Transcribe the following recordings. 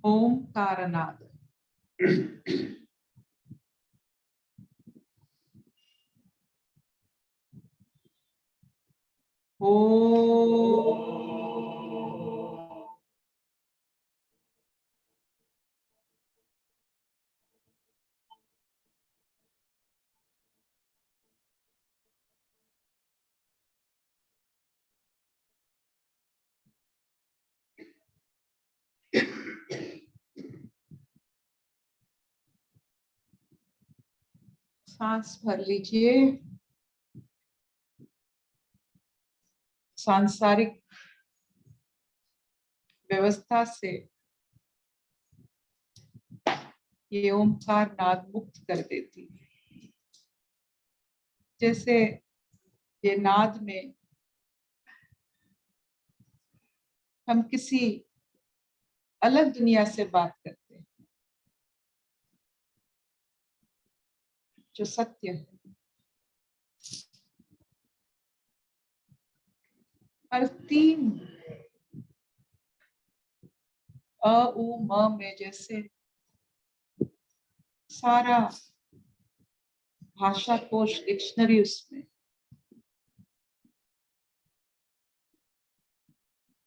ओंकारनाद। ओ सांस भर लीजिए। सांसारिक व्यवस्था से ये ओंकार नाद मुक्त कर देती है। जैसे ये नाद में हम किसी अलग दुनिया से बात करते हैं, जो सत्य है। और तीन अ उ म में जैसे सारा भाषा कोश डिक्शनरी उसमें,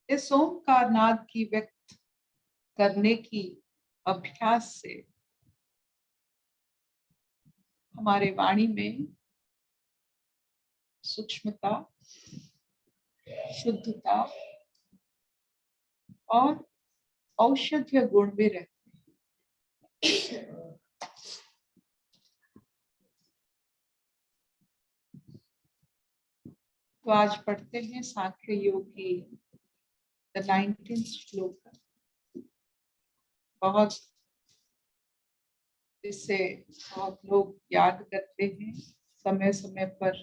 इस ओंकार नाद की व्यक्त करने की अभ्यास से हमारे वाणी में सूक्ष्मता, शुद्धता और औषधीय गुण भी रहते हैं। तो आज पढ़ते हैं सांख्य योग की 19th श्लोक। बहुत इसे बहुत लोग याद करते हैं समय समय पर।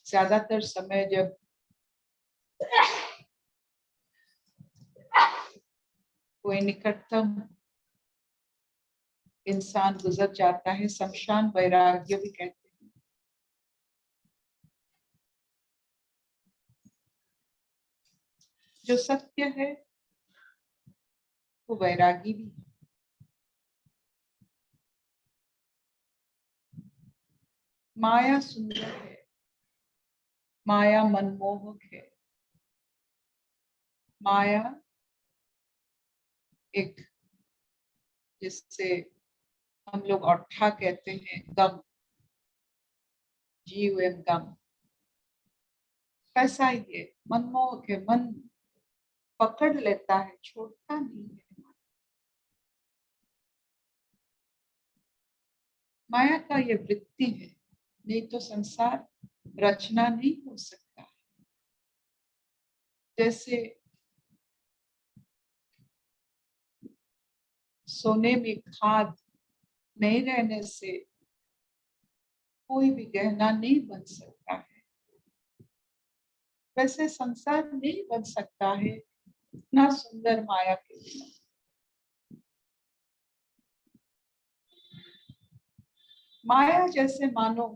ज्यादातर समय जब कोई निकटतम इंसान गुजर जाता है, शमशान वैराग्य भी कहते हैं। जो सत्य है वो वैरागी भी है। माया सुंदर है, माया मनमोहक है। माया एक, जिससे हम लोग अट्ठा कहते हैं, गम, जीव एवं गम, ऐसा ही है। मनमोहक है, मन पकड़ लेता है, छोड़ता नहीं है। माया का ये वृत्ति है, नहीं तो संसार रचना नहीं हो सकता। जैसे सोने में खाद नहीं रहने से कोई भी गहना नहीं बन सकता है, वैसे संसार नहीं बन सकता है इतना सुंदर माया के बिना। माया जैसे मानो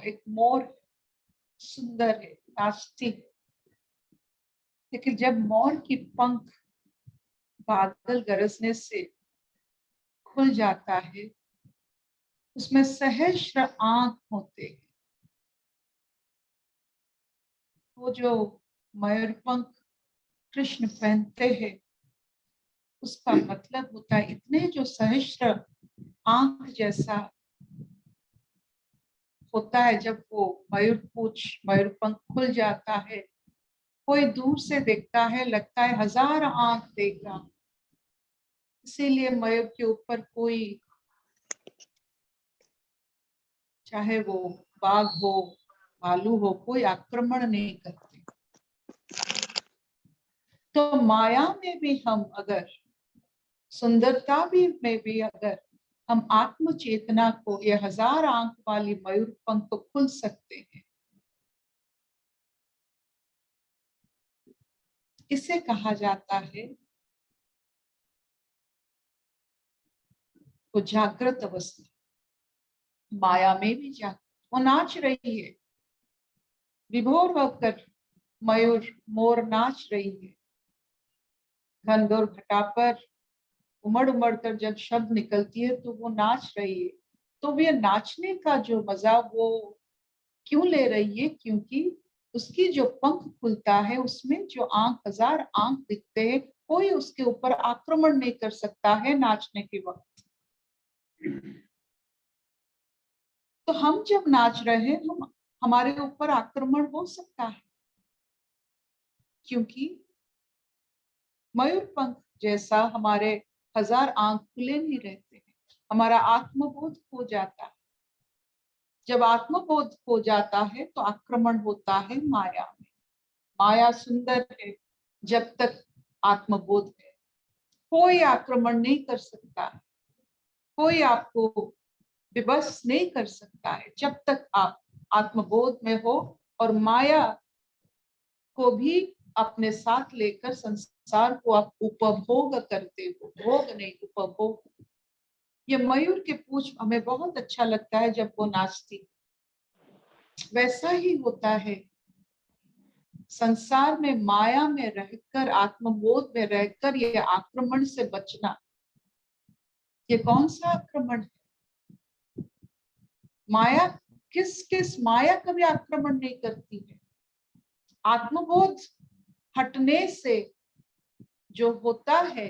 एक मोर सुंदर है, नाचती है, लेकिन जब मोर की पंख बादल गरजने से खुल जाता है, उसमें सहस्र आंख होते हैं। वो जो मयूरपंख कृष्ण पहनते हैं, उसका मतलब होता है इतने जो सहस्र आंख जैसा होता है। जब वो मयूरपंख खुल जाता है, कोई दूर से देखता है, लगता है हजार आंख देख रहा। इसीलिए मयूर के ऊपर कोई, चाहे वो बाघ हो, भालू हो, कोई आक्रमण नहीं करते। तो माया में भी हम अगर, सुंदरता भी में भी अगर हम आत्म चेतना को, ये 1000 आंख वाली मयूर पंख को खुल सकते हैं। इसे कहा जाता है वो जागृत अवस्था। माया में भी जागृत, वो नाच रही है, विभोर होकर मयूर मोर नाच रही है। घनघोर घटा पर उमड़ उमड़ कर जब शब्द निकलती है तो वो नाच रही है। तो ये नाचने का जो मजा वो क्यों ले रही है? क्योंकि उसकी जो पंख खुलता है उसमें जो आंख, 1000 आंख दिखते हैं, कोई उसके ऊपर आक्रमण नहीं कर सकता है नाचने के वक्त। तो हम जब नाच रहे हैं, हमारे ऊपर आक्रमण हो सकता है, क्योंकि मयूर पंख जैसा हमारे 1000 आंख खुले नहीं रहते हैं, हमारा आत्मबोध खो जाता है। जब आत्मबोध खो जाता है तो आक्रमण होता है माया में। माया सुंदर है जब तक आत्मबोध है, कोई आक्रमण नहीं कर सकता, कोई आपको विवश नहीं कर सकता है जब तक आप आत्मबोध में हो और माया को भी अपने साथ लेकर संसार को आप उपभोग करते हो, भोग नहीं उपभोग। ये मयूर के पूंछ हमें बहुत अच्छा लगता है जब वो नाचती, वैसा ही होता है संसार में। माया में रहकर, आत्मबोध में रहकर ये आक्रमण से बचना, ये कौन सा आक्रमण है? माया किस किस, माया कभी आक्रमण नहीं करती है। आत्मबोध हटने से जो होता है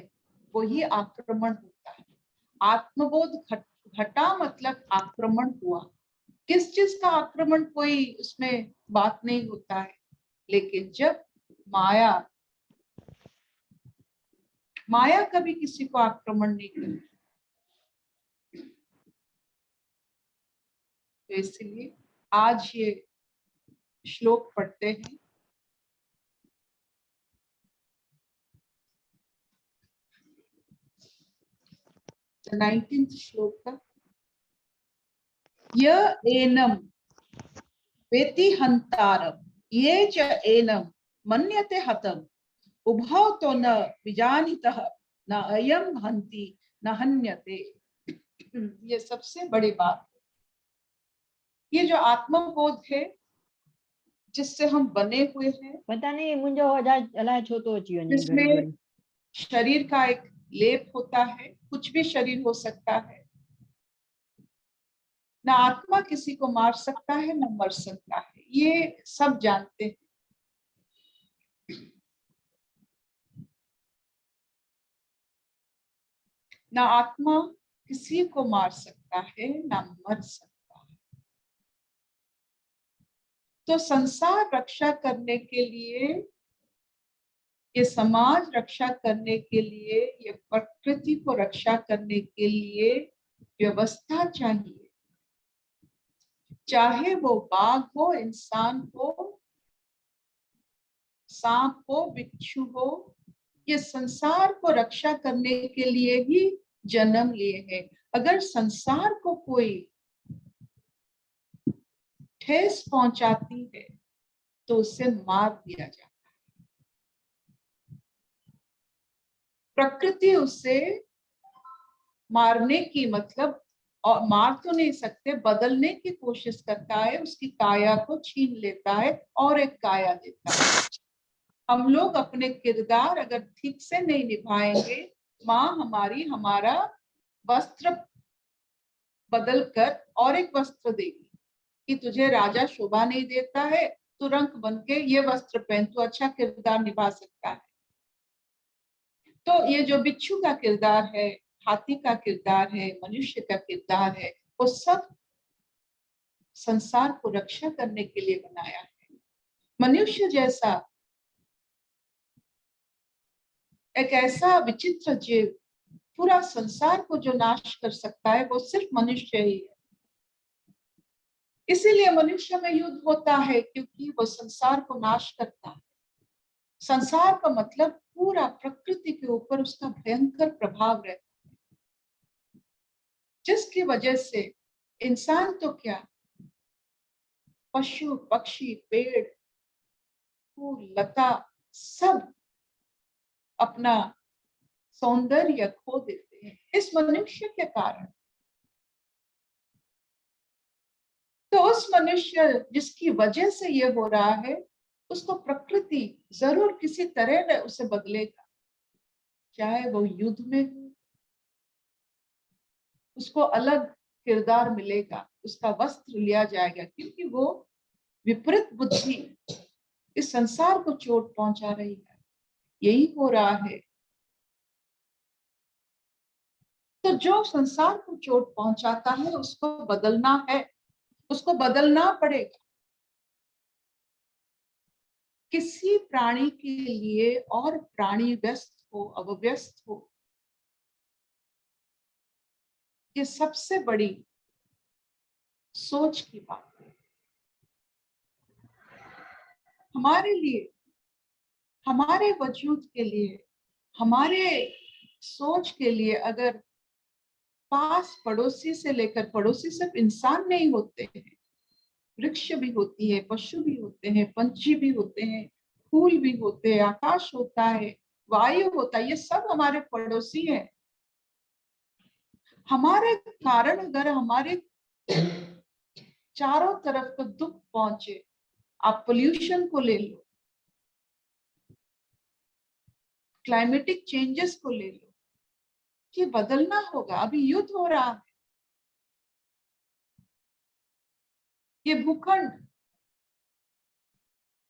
वही आक्रमण होता है। आत्मबोध घटा मतलब आक्रमण हुआ। किस चीज का आक्रमण, कोई उसमें बात नहीं होता है, लेकिन जब माया माया कभी किसी को आक्रमण नहीं करती। तो इसलिए आज ये श्लोक पढ़ते हैं। तो 19th श्लोक का, य एनम वेति हंतारम ये च एनम मन्यते हतम उभौ तो न विजानितः न अयम हंति न हन्यते। ये सबसे बड़ी बात। ये जो आत्मबोध है जिससे हम बने हुए हैं, पता नहीं मुंजो अलाए छो तो अची वञे जिसमें घड़ी घड़ी। शरीर का एक लेप होता है, कुछ भी शरीर हो सकता है। ना आत्मा किसी को मार सकता है ना मर सकता है, ये सब जानते हैं। ना आत्मा किसी को मार सकता है ना मर सकता है। तो संसार रक्षा करने के लिए, ये समाज रक्षा करने के लिए, ये प्रकृति को रक्षा करने के लिए व्यवस्था चाहिए। चाहे वो बाघ हो, इंसान हो, सांप हो, बिच्छू हो, ये संसार को रक्षा करने के लिए ही जन्म लिए हैं। अगर संसार को कोई ठेस पहुंचाती है तो उसे मार दिया जाता है। प्रकृति उसे मारने की मतलब, और मार तो नहीं सकते, बदलने की कोशिश करता है, उसकी काया को छीन लेता है और एक काया देता है। हम लोग अपने किरदार अगर ठीक से नहीं निभाएंगे, माँ हमारी हमारा वस्त्र बदल कर और एक वस्त्र देगी कि तुझे राजा शोभा नहीं देता है, तू रंग बन के ये वस्त्र पहन, तू अच्छा किरदार निभा सकता है। तो ये जो बिच्छू का किरदार है, हाथी का किरदार है, मनुष्य का किरदार है, वो सब संसार को रक्षा करने के लिए बनाया है। मनुष्य जैसा एक ऐसा विचित्र जीव पूरा संसार को जो नाश कर सकता है वो सिर्फ मनुष्य ही है। इसीलिए मनुष्य में युद्ध होता है, क्योंकि वो संसार को नाश करता है। संसार का मतलब पूरा प्रकृति के ऊपर उसका भयंकर प्रभाव रहता है। जिसकी वजह से इंसान तो क्या, पशु पक्षी पेड़ फूल लता सब अपना सौंदर्य खो देते हैं इस मनुष्य के कारण। तो उस मनुष्य जिसकी वजह से ये हो रहा है, उसको प्रकृति जरूर किसी तरह में उसे बदलेगा, चाहे वो युद्ध में हो, उसको अलग किरदार मिलेगा, उसका वस्त्र लिया जाएगा, क्योंकि वो विपरीत बुद्धि इस संसार को चोट पहुंचा रही है। यही हो रहा है। तो जो संसार को चोट पहुंचाता है उसको बदलना है, उसको बदलना पड़ेगा। किसी प्राणी के लिए और प्राणी व्यस्त हो अव्यस्त हो, ये सबसे बड़ी सोच की बात है। हमारे लिए, हमारे वजूद के लिए, हमारे सोच के लिए, अगर पास पड़ोसी से लेकर, पड़ोसी सिर्फ इंसान नहीं होते हैं, वृक्ष भी होती है, पशु भी होते हैं, पंछी भी होते हैं, फूल भी होते हैं, आकाश होता है, वायु होता है, ये सब हमारे पड़ोसी हैं। हमारे कारण अगर हमारे चारों तरफ को दुख पहुंचे, आप पोल्यूशन को ले लो, क्लाइमेटिक चेंजेस को ले लो, कि बदलना होगा। अभी युद्ध हो रहा है, ये भूखंड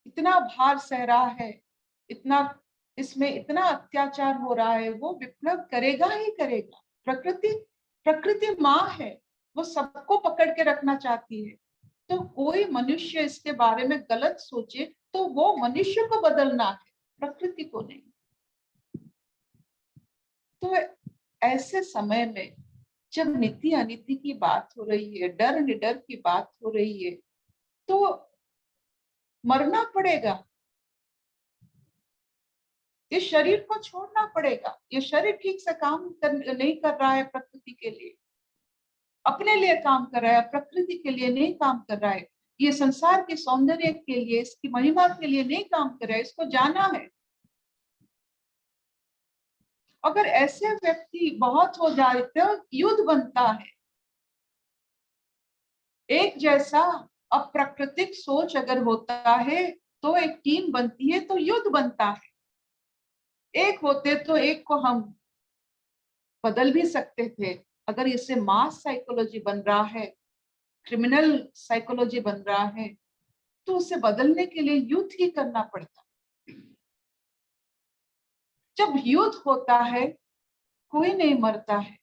इतना भार सह रहा है, इतना इसमें इतना अत्याचार हो रहा है, वो विप्लव करेगा ही करेगा। प्रकृति, प्रकृति माँ है, वो सबको पकड़ के रखना चाहती है। तो कोई मनुष्य इसके बारे में गलत सोचे तो वो मनुष्य को बदलना है, प्रकृति को नहीं। तो ऐसे समय में जब नीति अनीति की बात हो रही है, डर निडर की बात हो रही है, तो मरना पड़ेगा, ये शरीर को छोड़ना पड़ेगा। ये शरीर ठीक से काम नहीं कर रहा है, प्रकृति के लिए, अपने लिए काम कर रहा है, प्रकृति के लिए नहीं काम कर रहा है। ये संसार के सौंदर्य के लिए, इसकी महिमा के लिए नहीं काम कर रहा है, इसको जाना है। अगर ऐसे व्यक्ति बहुत हो जाए तो युद्ध बनता है। एक जैसा अप्राकृतिक सोच अगर होता है तो एक टीम बनती है, तो युद्ध बनता है। एक होते तो एक को हम बदल भी सकते थे। अगर इससे मास साइकोलॉजी बन रहा है, क्रिमिनल साइकोलॉजी बन रहा है, तो उसे बदलने के लिए युद्ध ही करना पड़ता। जब युद्ध होता है कोई नहीं मरता है,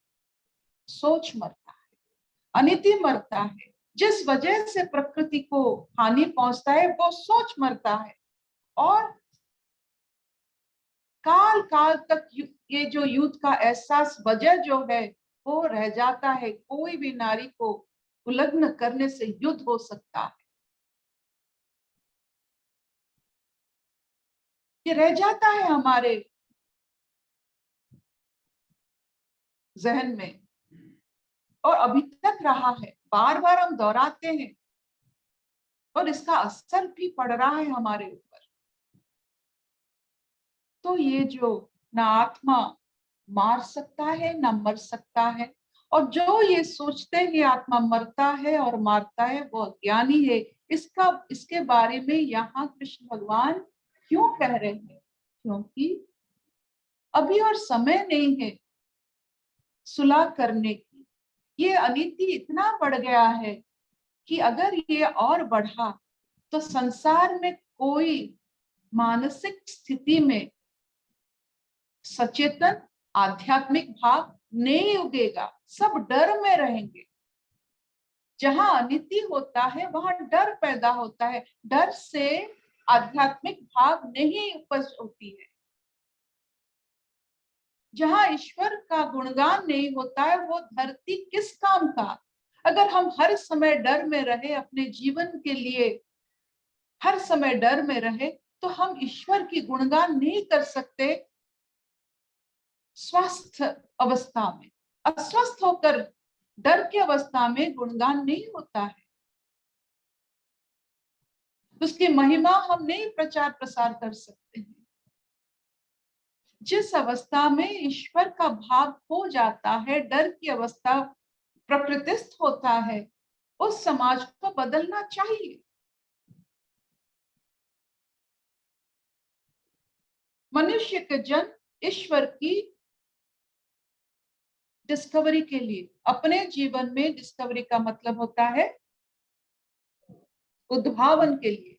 सोच मरता है, अनिति मरता है। जिस वजह से प्रकृति को हानि पहुंचता है वो सोच मरता है। और काल काल तक ये जो युद्ध का एहसास वजह जो है वो रह जाता है। कोई भी नारी को उल्लंघन करने से युद्ध हो सकता है, ये रह जाता है हमारे जहन में, और अभी तक रहा है, बार बार हम दोहराते हैं और इसका असर भी पड़ रहा है हमारे ऊपर। तो ये जो ना आत्मा मार सकता है ना मर सकता है, और जो ये सोचते हैं आत्मा मरता है और मारता है वो अज्ञानी है। इसके बारे में यहाँ कृष्ण भगवान क्यों कह रहे हैं? क्योंकि अभी और समय नहीं है सुलह करने की। ये अनीति इतना बढ़ गया है कि अगर ये और बढ़ा तो संसार में कोई मानसिक स्थिति में सचेतन आध्यात्मिक भाव नहीं उगेगा, सब डर में रहेंगे। जहां अनिति होता है वहां डर पैदा होता है, डर से आध्यात्मिक भाव नहीं उपज होती है। जहां ईश्वर का गुणगान नहीं होता है वो धरती किस काम का। अगर हम हर समय डर में रहे, अपने जीवन के लिए हर समय डर में रहे, तो हम ईश्वर की गुणगान नहीं कर सकते। स्वस्थ अवस्था में अस्वस्थ होकर डर की अवस्था में गुणगान नहीं होता है, उसकी महिमा हम नहीं प्रचार प्रसार कर सकते हैं। जिस अवस्था में ईश्वर का भाव खो जाता है, डर की अवस्था प्रकृतिस्थ होता है, उस समाज को बदलना चाहिए। मनुष्य का जन्म ईश्वर की डिस्कवरी के लिए, अपने जीवन में डिस्कवरी का मतलब होता है उद्भावन के लिए।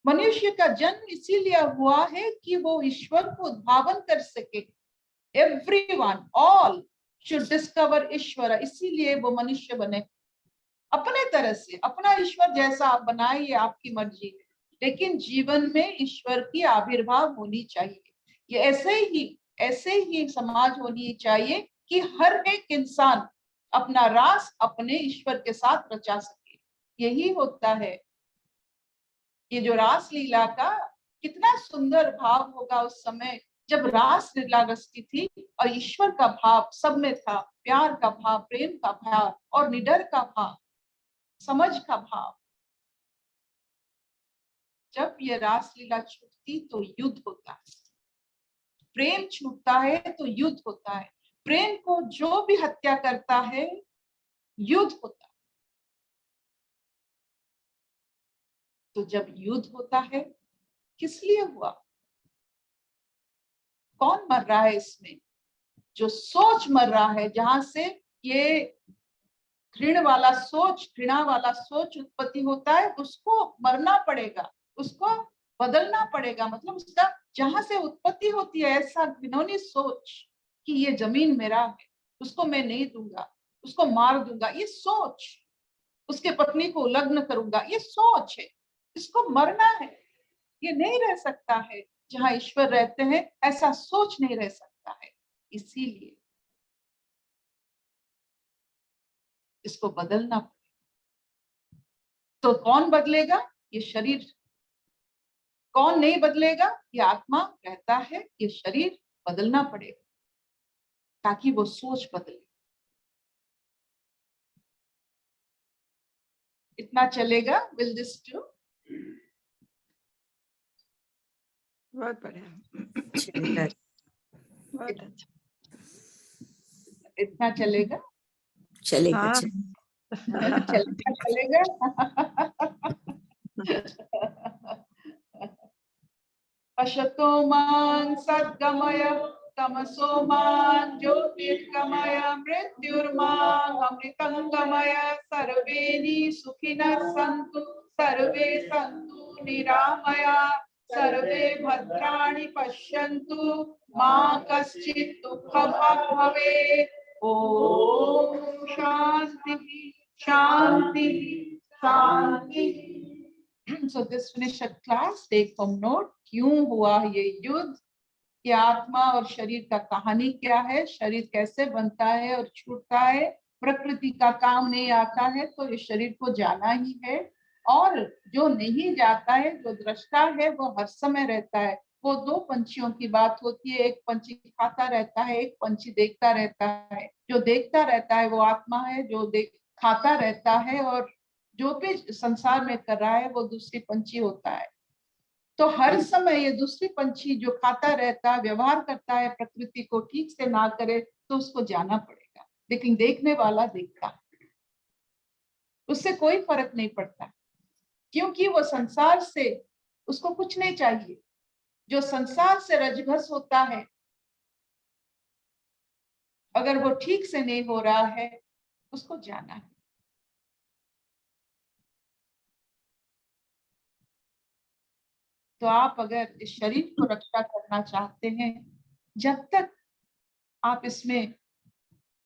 मनुष्य का जन्म इसीलिए हुआ है कि वो ईश्वर को उद्भावन कर सके। एवरीवन, ऑल शुड डिस्कवर ईश्वर, इसीलिए वो मनुष्य बने। अपने तरह से अपना ईश्वर जैसा आप बनाए, ये आपकी मर्जी है, लेकिन जीवन में ईश्वर की आविर्भाव होनी चाहिए। ये ऐसे ही समाज होनी चाहिए कि हर एक इंसान अपना रास अपने ईश्वर के साथ रचा सके। यही होता है। ये जो रास लीला का कितना सुंदर भाव होगा उस समय जब रास लीला रचती थी और ईश्वर का भाव सब में था, प्यार का भाव, प्रेम का भाव और निडर का भाव, समझ का भाव। जब ये रास लीला छूटती तो युद्ध होता है, प्रेम छूटता है तो युद्ध होता है। प्रेम को जो भी हत्या करता है, युद्ध होता है। तो जब युद्ध होता है, किस लिए हुआ? कौन मर रहा है इसमें? जो सोच मर रहा है, जहां से ये घृणा वाला सोच उत्पत्ति होता है, उसको मरना पड़ेगा, उसको बदलना पड़ेगा। मतलब उसका जहां से उत्पत्ति होती है ऐसा घिनौनी सोच कि ये जमीन मेरा है, उसको मैं नहीं दूंगा, उसको मार दूंगा, ये सोच, उसके पत्नी को उलग्न करूंगा, ये सोच है, इसको मरना है। ये नहीं रह सकता है। जहां ईश्वर रहते हैं ऐसा सोच नहीं रह सकता है। इसीलिए इसको बदलना पड़ेगा। तो कौन बदलेगा? ये शरीर। कौन नहीं बदलेगा? ये आत्मा कहता है ये शरीर बदलना पड़ेगा ताकि वो सोच बदले। इतना चलेगा? Will this do? बहुत बढ़िया, चलेगा। बहुत अच्छा। इतना चलेगा? चलेगा हाँ। चलेगा। अशतो मां सद्गमय तमसो मां ज्योतिर्गमय मृत्युर्मां अमृतंगमय। सर्वे सुखिनः सन्तु सर्वे सन्तु निरामया सर्वे भद्राणि पश्यन्तु मा कश्चित् दुःखभाग् भवेत्। ओम शांति शांति शांति। So this finish at class. Take home note. क्यों हुआ ये युद्ध? ये आत्मा और शरीर का कहानी क्या है? शरीर कैसे बनता है और छूटता है? प्रकृति का काम नहीं आता है तो ये शरीर को जाना ही है। और जो नहीं जाता है, जो दृष्टा है, वो हर समय रहता है। वो दो पंछियों की बात होती है, एक पंछी खाता रहता है, एक पंछी देखता रहता है। जो देखता रहता है वो आत्मा है, जो खाता रहता है और जो भी संसार में कर रहा है वो दूसरी पंछी होता है। तो हर समय ये दूसरी पंछी जो खाता रहता है, व्यवहार करता है, प्रकृति को ठीक से ना करे तो उसको जाना पड़ेगा। लेकिन देखने वाला देखता है, उससे कोई फर्क नहीं पड़ता, क्योंकि वो संसार से उसको कुछ नहीं चाहिए। जो संसार से रजभस होता है, अगर वो ठीक से नहीं हो रहा है, उसको जाना है। तो आप अगर इस शरीर को रक्षा करना चाहते हैं, जब तक आप इसमें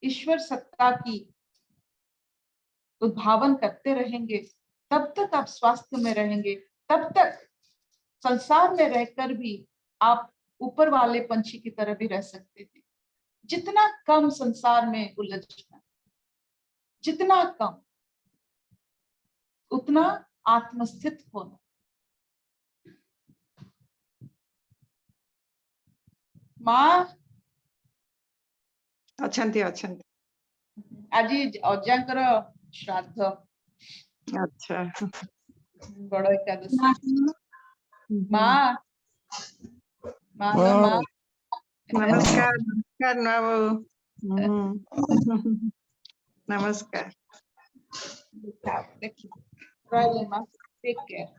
ईश्वर सत्ता की उद्भावन करते रहेंगे, तब तक आप स्वास्थ्य में रहेंगे। तब तक संसार में रहकर भी आप ऊपर वाले पंछी की तरह भी रह सकते हैं। जितना कम संसार में उलझना, जितना कम, उतना आत्मस्थित होना। माँ ଅଛନ୍ତି ଅଛନ୍ତି ଆଜି ଅଜାଙ୍କର ଶ୍ରାଦ୍ଧ ଆଚ୍ଛା ବଡ ଏକାଦଶୀ ମା ମା ଲୋ ମା ନମସ୍କାର ନମସ୍କାର ନୂଆ ବୋଉ ନମସ୍କାର ଦେଖି ରହିଲି ମା ଟେକ୍ କେୟାର